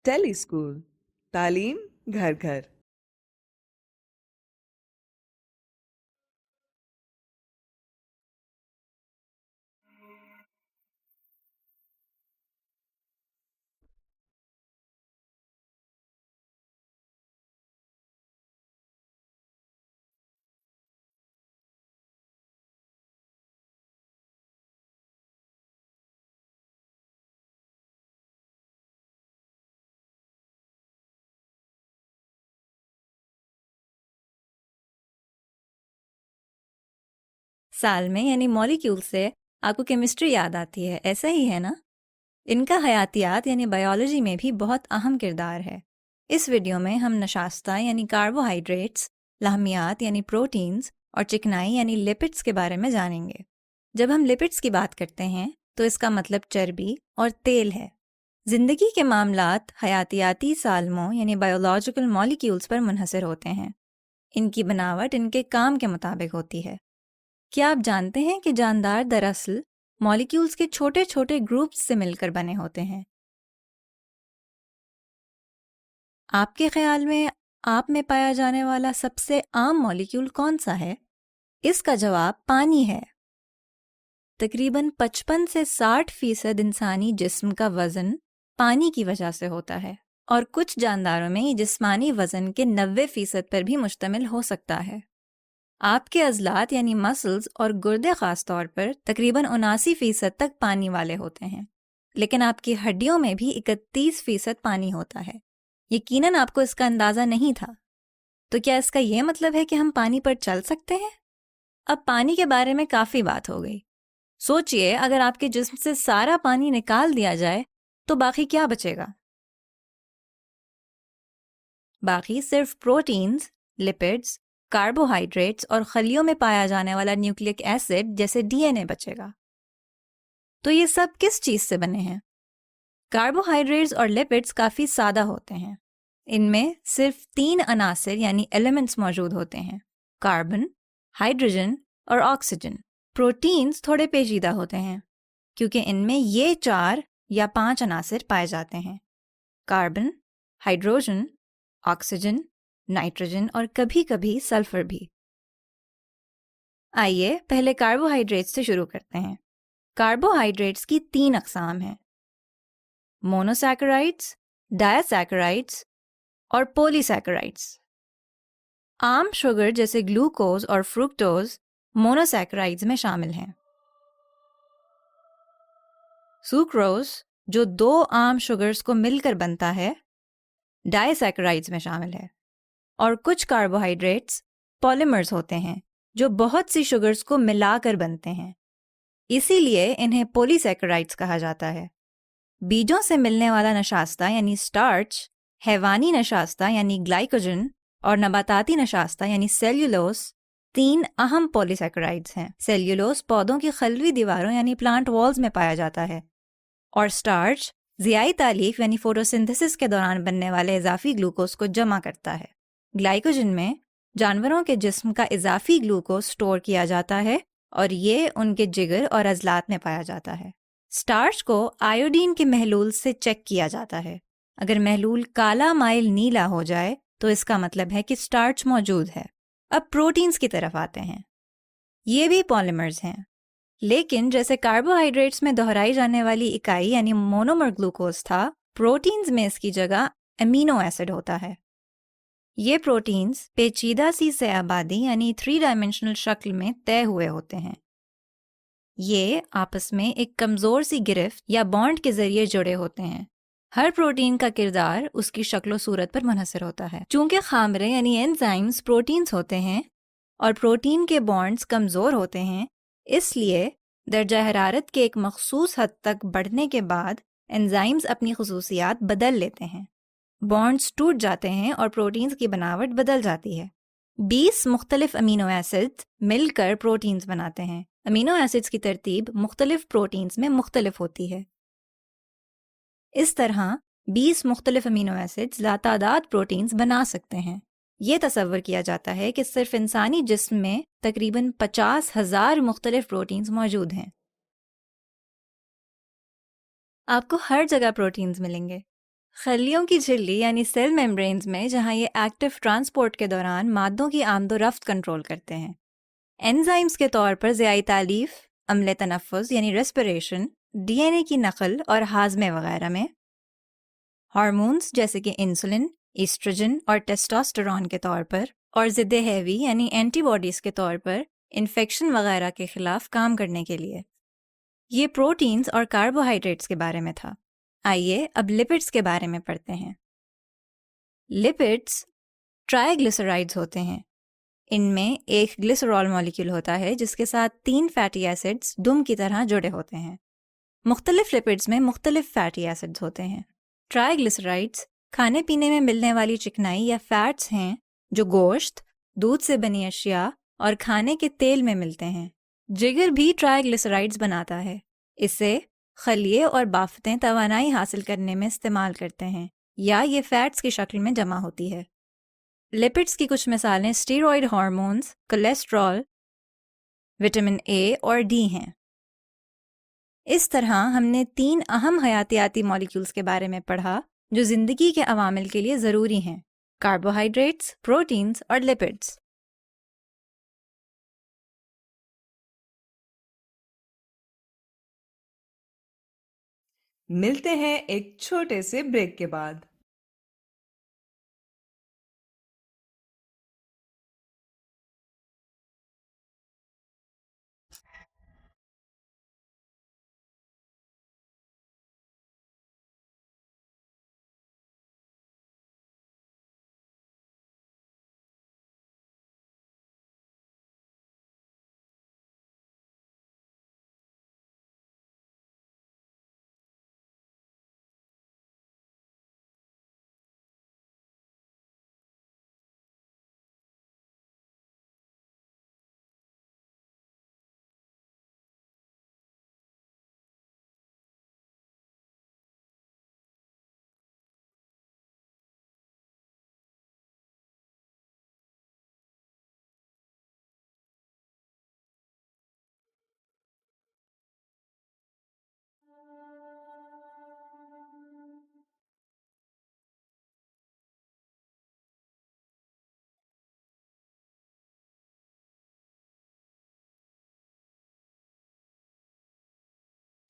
ٹیلی school, تعلیم گھر گھر۔ سال میں یعنی مالیکیول سے آپ کو کیمسٹری یاد آتی ہے، ایسا ہی ہے نا؟ ان کا حیاتیات یعنی بایولوجی میں بھی بہت اہم کردار ہے۔ اس ویڈیو میں ہم نشاستہ یعنی کاربوہائیڈریٹس، لاہمیات یعنی پروٹینز اور چکنائی یعنی لپڈس کے بارے میں جانیں گے۔ جب ہم لپڈس کی بات کرتے ہیں تو اس کا مطلب چربی اور تیل ہے۔ زندگی کے معاملات حیاتیاتی سالموں یعنی بایولوجیکل مالیکیولز پر منحصر ہوتے ہیں۔ ان کی بناوٹ ان کے کام کے مطابق ہوتی ہے۔ کیا آپ جانتے ہیں کہ جاندار دراصل مالیکیولز کے چھوٹے چھوٹے گروپس سے مل کر بنے ہوتے ہیں؟ آپ کے خیال میں آپ میں پایا جانے والا سب سے عام مالیکیول کون سا ہے؟ اس کا جواب پانی ہے۔ تقریباً 55 سے 60% انسانی جسم کا وزن پانی کی وجہ سے ہوتا ہے، اور کچھ جانداروں میں یہ جسمانی وزن کے 90% پر بھی مشتمل ہو سکتا ہے۔ آپ کے عضلات یعنی مسلز اور گردے خاص طور پر تقریباً 79% تک پانی والے ہوتے ہیں، لیکن آپ کی ہڈیوں میں بھی 31% پانی ہوتا ہے۔ یقیناً آپ کو اس کا اندازہ نہیں تھا۔ تو کیا اس کا یہ مطلب ہے کہ ہم پانی پر چل سکتے ہیں؟ اب پانی کے بارے میں کافی بات ہو گئی۔ سوچئے اگر آپ کے جسم سے سارا پانی نکال دیا جائے تو باقی کیا بچے گا؟ باقی صرف پروٹینز، لپڈز، کاربوہائیڈریٹس اور خلیوں میں پایا جانے والا نیوکلک ایسڈ جیسے ڈی این اے بچے گا۔ تو یہ سب کس چیز سے بنے ہیں؟ کاربوہائیڈریٹس اور لپڈز کافی سادہ ہوتے ہیں۔ ان میں صرف 3 عناصر یعنی ایلیمنٹس موجود ہوتے ہیں: کاربن، ہائیڈروجن اور آکسیجن۔ پروٹینز تھوڑے پیچیدہ ہوتے ہیں کیونکہ ان میں یہ 4 یا 5 عناصر پائے جاتے ہیں: کاربن، ہائیڈروجن، آکسیجن، نائٹروجن اور کبھی کبھی سلفر بھی۔ آئیے پہلے کاربوہائیڈریٹس سے شروع کرتے ہیں۔ کاربوہائیڈریٹس کی 3 اقسام ہیں: مونوسیکرائڈس، ڈائیسیکرائڈس اور پولی سیکرائڈس۔ عام شوگر جیسے گلوکوز اور فرکٹوز مونوسیکرائڈز میں شامل ہیں۔ سوکروز جو 2 عام شوگرز کو مل کر بنتا ہے، ڈائیسیکرائڈز میں شامل ہے۔ اور کچھ کاربوہائیڈریٹس پولیمرز ہوتے ہیں جو بہت سی شوگرز کو ملا کر بنتے ہیں، اسی لیے انہیں پولی سیکرائڈز کہا جاتا ہے۔ بیجوں سے ملنے والا نشاستہ یعنی سٹارچ، حیوانی نشاستہ یعنی گلائکوجن اور نباتاتی نشاستہ یعنی سیلیولوز 3 اہم پولی سیکرائڈز ہیں۔ سیلیولوز پودوں کی خلوی دیواروں یعنی پلانٹ والز میں پایا جاتا ہے، اور سٹارچ ضیائی تالیف یعنی فوٹوسنتھسس کے دوران بننے والے اضافی گلوکوز کو جمع کرتا ہے۔ گلائکوجن میں جانوروں کے جسم کا اضافی گلوکوز سٹور کیا جاتا ہے اور یہ ان کے جگر اور عضلات میں پایا جاتا ہے۔ سٹارچ کو آیوڈین کے محلول سے چیک کیا جاتا ہے۔ اگر محلول کالا مائل نیلا ہو جائے تو اس کا مطلب ہے کہ سٹارچ موجود ہے۔ اب پروٹینز کی طرف آتے ہیں۔ یہ بھی پولیمرز ہیں، لیکن جیسے کاربوہائیڈریٹس میں دہرائی جانے والی اکائی یعنی مونومر گلوکوز تھا، پروٹینز میں اس کی جگہ امینو ایسڈ ہوتا ہے۔ یہ پروٹینز پیچیدہ سی سہ آبادی یعنی 3 ڈائمینشنل شکل میں طے ہوئے ہوتے ہیں۔ یہ آپس میں ایک کمزور سی گرفت یا بانڈ کے ذریعے جڑے ہوتے ہیں۔ ہر پروٹین کا کردار اس کی شکل و صورت پر منحصر ہوتا ہے۔ چونکہ خامرے یعنی انزائمز پروٹینز ہوتے ہیں اور پروٹین کے بانڈز کمزور ہوتے ہیں، اس لیے درجہ حرارت کے ایک مخصوص حد تک بڑھنے کے بعد انزائمز اپنی خصوصیات بدل لیتے ہیں، بانڈز ٹوٹ جاتے ہیں اور پروٹینز کی بناوٹ بدل جاتی ہے۔ 20 مختلف امینو ایسڈ مل کر پروٹینز بناتے ہیں۔ امینو ایسڈز کی ترتیب مختلف پروٹینز میں مختلف ہوتی ہے۔ اس طرح 20 مختلف امینو ایسڈز لاتعداد پروٹینز بنا سکتے ہیں۔ یہ تصور کیا جاتا ہے کہ صرف انسانی جسم میں تقریباً 50,000 مختلف پروٹینز موجود ہیں۔ آپ کو ہر جگہ پروٹینز ملیں گے، خلیوں کی جھلی یعنی سیل میمبرینز میں جہاں یہ ایکٹیو ٹرانسپورٹ کے دوران مادوں کی آمد و رفت کنٹرول کرتے ہیں. انزائمز کے طور پر ضیائی تالیف، عمل تنفس یعنی ریسپریشن، ڈی این اے کی نقل اور ہاضمے وغیرہ میں. ہارمونز جیسے کہ انسولن، ایسٹروجن اور ٹیسٹوسٹیرون کے طور پر، اور ضد ہیوی یعنی اینٹی باڈیز کے طور پر انفیکشن وغیرہ کے خلاف کام کرنے کے لیے. یہ پروٹینز اور کاربوہائیڈریٹس کے بارے میں تھا. آئیے اب لپڈس کے بارے میں پڑھتے ہیں. لپڈس ٹرائیگلیسرائڈز ہوتے ہیں. ان میں ایک گلیسرول مالیکیول ہوتا ہے جس کے ساتھ 3 فیٹی ایسڈز دم کی طرح جڑے ہوتے ہیں. مختلف لپڈس میں مختلف فیٹی ایسڈز ہوتے ہیں. ٹرائیگلیسرائڈز کھانے پینے میں ملنے والی چکنائی یا فیٹس ہیں جو گوشت، دودھ سے بنی اشیاء اور کھانے کے تیل میں ملتے ہیں. جگر بھی ٹرائیگلیسرائڈز بناتا ہے. اسے خلیے اور بافتیں توانائی حاصل کرنے میں استعمال کرتے ہیں یا یہ فیٹس کی شکل میں جمع ہوتی ہے. لپڈس کی کچھ مثالیں steroid hormones, cholesterol, vitamin A اور ڈی ہیں. اس طرح ہم نے 3 اہم حیاتیاتی مالیکیولز کے بارے میں پڑھا جو زندگی کے عوامل کے لیے ضروری ہیں: کاربوہائیڈریٹس، پروٹینز اور لپڈس. ملتے ہیں ایک چھوٹے سے بریک کے بعد.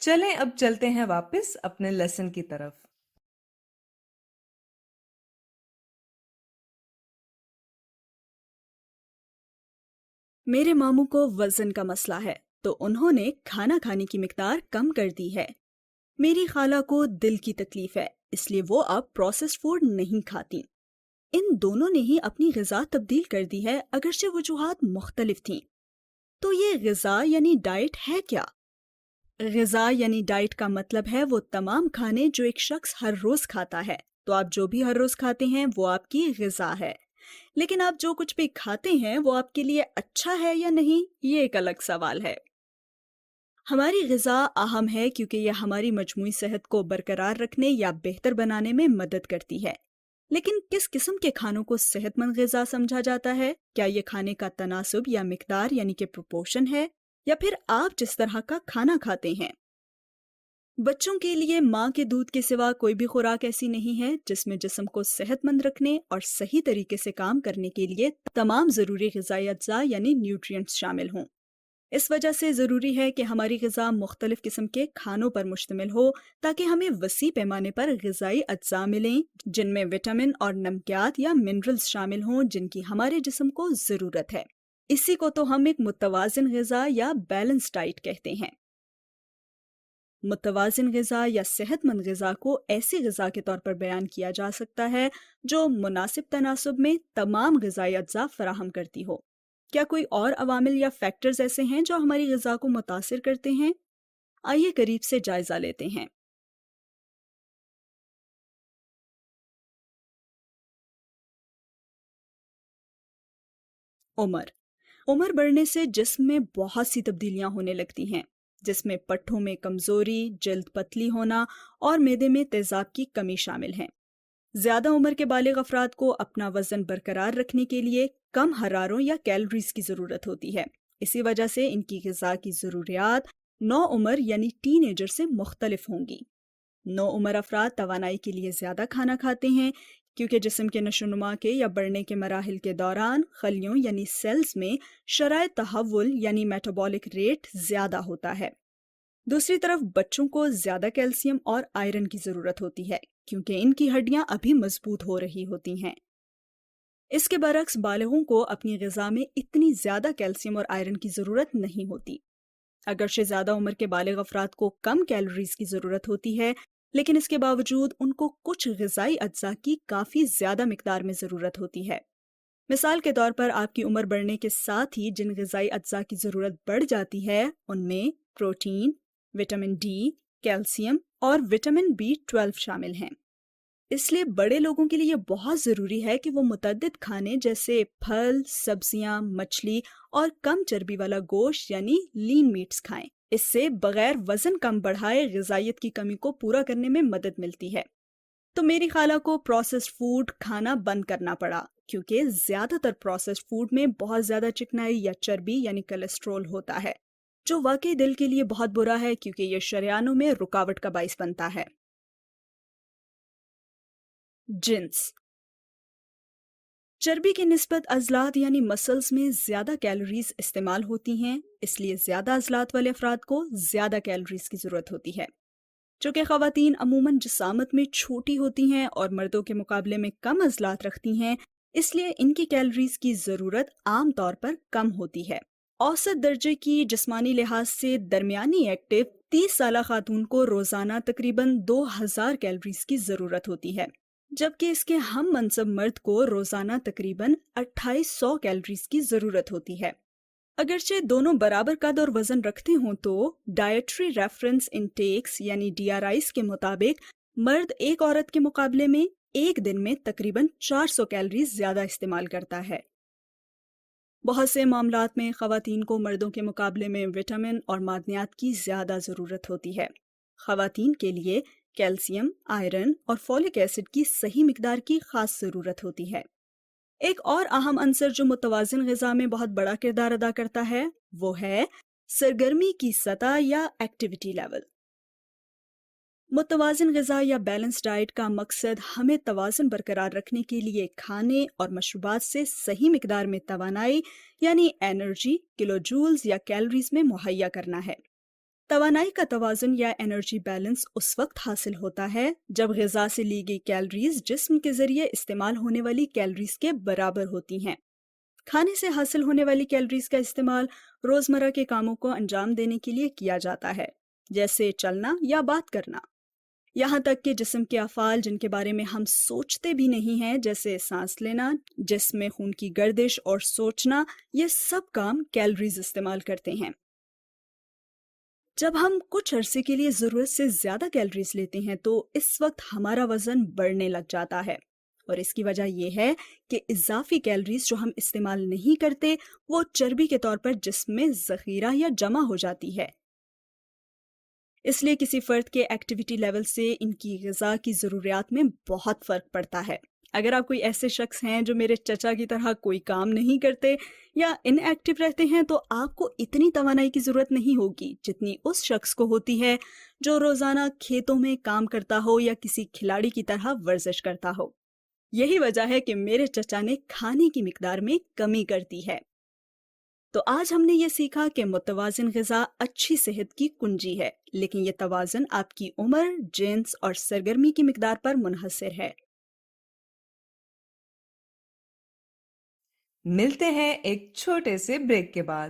چلیں اب چلتے ہیں واپس اپنے لیسن کی طرف. میرے ماموں کو وزن کا مسئلہ ہے تو انہوں نے کھانا کھانے کی مقدار کم کر دی ہے. میری خالہ کو دل کی تکلیف ہے اس لیے وہ اب پروسیسڈ فوڈ نہیں کھاتی. ان دونوں نے ہی اپنی غذا تبدیل کر دی ہے اگرچہ وجوہات مختلف تھیں. تو یہ غذا یعنی ڈائٹ ہے کیا؟ غذا یعنی ڈائٹ کا مطلب ہے وہ تمام کھانے جو ایک شخص ہر روز کھاتا ہے. تو آپ جو بھی ہر روز کھاتے ہیں وہ آپ کی غذا ہے. لیکن آپ جو کچھ بھی کھاتے ہیں وہ آپ کے لیے اچھا ہے یا نہیں، یہ ایک الگ سوال ہے. ہماری غذا اہم ہے کیونکہ یہ ہماری مجموعی صحت کو برقرار رکھنے یا بہتر بنانے میں مدد کرتی ہے. لیکن کس قسم کے کھانوں کو صحت مند غذا سمجھا جاتا ہے؟ کیا یہ کھانے کا تناسب یا مقدار یعنی کہ پروپورشن ہے، یا پھر آپ جس طرح کا کھانا کھاتے ہیں؟ بچوں کے لیے ماں کے دودھ کے سوا کوئی بھی خوراک ایسی نہیں ہے جس میں جسم کو صحت مند رکھنے اور صحیح طریقے سے کام کرنے کے لیے تمام ضروری غذائی اجزاء یعنی نیوٹرینٹس شامل ہوں. اس وجہ سے ضروری ہے کہ ہماری غذا مختلف قسم کے کھانوں پر مشتمل ہو تاکہ ہمیں وسیع پیمانے پر غذائی اجزاء ملیں جن میں وٹامن اور نمکیات یا منرلز شامل ہوں جن کی ہمارے جسم کو ضرورت ہے. اسی کو تو ہم ایک متوازن غذا یا بیلنس ڈائٹ کہتے ہیں. متوازن غذا یا صحت مند غذا کو ایسی غذا کے طور پر بیان کیا جا سکتا ہے جو مناسب تناسب میں تمام غذائی اجزاء فراہم کرتی ہو. کیا کوئی اور عوامل یا فیکٹرز ایسے ہیں جو ہماری غذا کو متاثر کرتے ہیں؟ آئیے قریب سے جائزہ لیتے ہیں. عمر بڑھنے سے جسم میں بہت سی تبدیلیاں ہونے لگتی ہیں جس میں پٹھوں میں کمزوری، جلد پتلی ہونا اور معدے میں تیزاب کی کمی شامل ہیں. زیادہ عمر کے بالغ افراد کو اپنا وزن برقرار رکھنے کے لیے کم حراروں یا کیلوریز کی ضرورت ہوتی ہے. اسی وجہ سے ان کی غذا کی ضروریات نو عمر یعنی ٹین ایجر سے مختلف ہوں گی. نوعمر افراد توانائی کے لیے زیادہ کھانا کھاتے ہیں کیونکہ جسم کے نشوونما کے یا بڑھنے کے مراحل کے دوران خلیوں یعنی سیلز میں شرائط تحول یعنی میٹابولک ریٹ زیادہ ہوتا ہے۔ دوسری طرف بچوں کو زیادہ کیلشیم اور آئرن کی ضرورت ہوتی ہے کیونکہ ان کی ہڈیاں ابھی مضبوط ہو رہی ہوتی ہیں۔ اس کے برعکس بالغوں کو اپنی غذا میں اتنی زیادہ کیلشیم اور آئرن کی ضرورت نہیں ہوتی۔ اگرچہ زیادہ عمر کے بالغ افراد کو کم کیلوریز کی ضرورت ہوتی ہے، لیکن اس کے باوجود ان کو کچھ غذائی اجزاء کی کافی زیادہ مقدار میں ضرورت ہوتی ہے۔ مثال کے طور پر آپ کی عمر بڑھنے کے ساتھ ہی جن غذائی اجزاء کی ضرورت بڑھ جاتی ہے ان میں پروٹین، وٹامن ڈی، کیلشیم اور وٹامن B12 شامل ہیں۔ اس لیے بڑے لوگوں کے لیے یہ بہت ضروری ہے کہ وہ متعدد کھانے جیسے پھل، سبزیاں، مچھلی اور کم چربی والا گوشت یعنی لین میٹس کھائیں۔ اس سے بغیر وزن کم بڑھائے غذائیت کی کمی کو پورا کرنے میں مدد ملتی ہے۔ تو میری خالہ کو پروسیسڈ فوڈ کھانا بند کرنا پڑا کیونکہ زیادہ تر پروسیسڈ فوڈ میں بہت زیادہ چکنائی یا چربی یعنی کولیسٹرول ہوتا ہے، جو واقعی دل کے لیے بہت برا ہے کیونکہ یہ شریانوں میں رکاوٹ کا باعث بنتا ہے۔ جنس چربی کی نسبت عضلات یعنی مسلز میں زیادہ کیلوریز استعمال ہوتی ہیں، اس لیے زیادہ عضلات والے افراد کو زیادہ کیلوریز کی ضرورت ہوتی ہے۔ چونکہ خواتین عموماً جسامت میں چھوٹی ہوتی ہیں اور مردوں کے مقابلے میں کم عضلات رکھتی ہیں، اس لیے ان کی کیلوریز کی ضرورت عام طور پر کم ہوتی ہے۔ اوسط درجے کی جسمانی لحاظ سے درمیانی ایکٹیو 30 سالہ خاتون کو روزانہ تقریباً 2000 کیلوریز کی ضرورت ہوتی ہے، جبکہ اس کے ہم منصب مرد کو روزانہ تقریباً 2800 کیلوریز کی ضرورت ہوتی ہے۔ اگرچہ دونوں برابر قد اور وزن رکھتے ہوں تو ڈائٹری ریفرنس انٹیکس یعنی DRIs کے مطابق مرد ایک عورت کے مقابلے میں ایک دن میں تقریباً 400 کیلوریز زیادہ استعمال کرتا ہے۔ بہت سے معاملات میں خواتین کو مردوں کے مقابلے میں وٹامن اور معدنیات کی زیادہ ضرورت ہوتی ہے۔ خواتین کے لیے کیلشیم، آئرن اور فولک ایسڈ کی صحیح مقدار کی خاص ضرورت ہوتی ہے۔ ایک اور اہم عنصر جو متوازن غذا میں بہت بڑا کردار ادا کرتا ہے وہ ہے سرگرمی کی سطح یا ایکٹیویٹی لیول۔ متوازن غذا یا بیلنس ڈائٹ کا مقصد ہمیں توازن برقرار رکھنے کے لیے کھانے اور مشروبات سے صحیح مقدار میں توانائی یعنی انرجی، کلو جولز یا کیلوریز میں مہیا کرنا ہے۔ توانائی کا توازن یا انرجی بیلنس اس وقت حاصل ہوتا ہے جب غذا سے لی گئی کیلوریز جسم کے ذریعے استعمال ہونے والی کیلوریز کے برابر ہوتی ہیں۔ کھانے سے حاصل ہونے والی کیلوریز کا استعمال روزمرہ کے کاموں کو انجام دینے کے لیے کیا جاتا ہے، جیسے چلنا یا بات کرنا، یہاں تک کہ جسم کے افعال جن کے بارے میں ہم سوچتے بھی نہیں ہیں جیسے سانس لینا، جسم میں خون کی گردش اور سوچنا، یہ سب کام کیلوریز استعمال کرتے ہیں۔ جب ہم کچھ عرصے کے لیے ضرورت سے زیادہ کیلوریز لیتے ہیں تو اس وقت ہمارا وزن بڑھنے لگ جاتا ہے، اور اس کی وجہ یہ ہے کہ اضافی کیلوریز جو ہم استعمال نہیں کرتے وہ چربی کے طور پر جسم میں ذخیرہ یا جمع ہو جاتی ہے۔ اس لیے کسی فرد کے ایکٹیویٹی لیول سے ان کی غذا کی ضروریات میں بہت فرق پڑتا ہے۔ اگر آپ کوئی ایسے شخص ہیں جو میرے چچا کی طرح کوئی کام نہیں کرتے یا ان ایکٹیو رہتے ہیں تو آپ کو اتنی توانائی کی ضرورت نہیں ہوگی جتنی اس شخص کو ہوتی ہے جو روزانہ کھیتوں میں کام کرتا ہو یا کسی کھلاڑی کی طرح ورزش کرتا ہو۔ یہی وجہ ہے کہ میرے چچا نے کھانے کی مقدار میں کمی کر دی ہے۔ تو آج ہم نے یہ سیکھا کہ متوازن غذا اچھی صحت کی کنجی ہے، لیکن یہ توازن آپ کی عمر، جنس اور سرگرمی کی مقدار پر منحصر ہے۔ ملتے ہیں ایک چھوٹے سے بریک کے بعد۔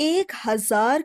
1000